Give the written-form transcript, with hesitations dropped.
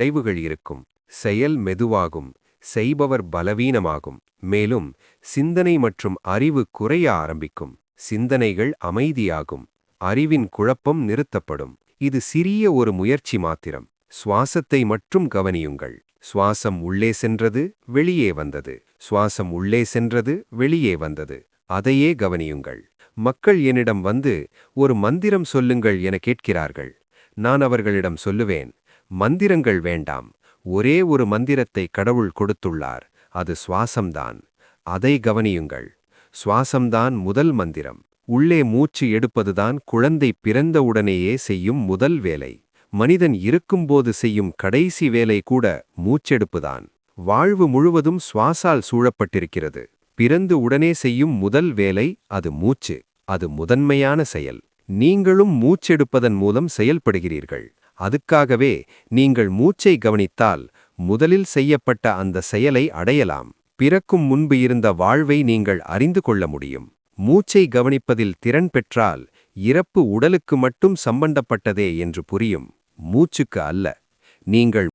விளைவுகள் இருக்கும். செயல் மெதுவாகும், செய்பவர் பலவீனமாகும். மேலும் சிந்தனை மற்றும் அறிவு குறைய ஆரம்பிக்கும். சிந்தனைகள் அமைதியாகும், அறிவின் குழப்பம் நிறுத்தப்படும். இது சிறிய ஒரு முயற்சி மாத்திரம். சுவாசத்தை மட்டும் கவனியுங்கள். சுவாசம் உள்ளே சென்றது, வெளியே வந்தது. சுவாசம் உள்ளே சென்றது, வெளியே வந்தது. அதையே கவனியுங்கள். மக்கள் என்னிடம் வந்து ஒரு மந்திரம் சொல்லுங்கள் என கேட்கிறார்கள். நான் அவர்களிடம் சொல்லுவேன், மந்திரங்கள் வேண்டாம். ஒரே ஒரு மந்திரத்தை கடவுள் கொடுத்துள்ளார். அது சுவாசம்தான். அதை கவனியுங்கள். சுவாசம்தான் முதல் மந்திரம். உள்ளே மூச்சு எடுப்பதுதான் குழந்தை பிறந்தவுடனேயே செய்யும் முதல் வேலை. மனிதன் இருக்கும்போது செய்யும் கடைசி வேலை கூட மூச்செடுப்புதான். வாழ்வு முழுவதும் சுவாசால் சூழப்பட்டிருக்கிறது. பிறந்து உடனே செய்யும் முதல் வேலை அது மூச்சு. அது முதன்மையான செயல். நீங்களும் மூச்செடுப்பதன் மூலம் செயல்படுகிறீர்கள். அதுக்காகவே நீங்கள் மூச்சை கவனித்தால் முதலில் செய்யப்பட்ட அந்த செயலை அடையலாம். பிறக்கும் முன்பு இருந்த வாழ்வை நீங்கள் அறிந்து கொள்ள முடியும். மூச்சை கவனிப்பதில் திறன் பெற்றால் இறப்பு உடலுக்கு மட்டும் சம்பந்தப்பட்டதே என்று புரியும், மூச்சுக்கு அல்ல. நீங்கள்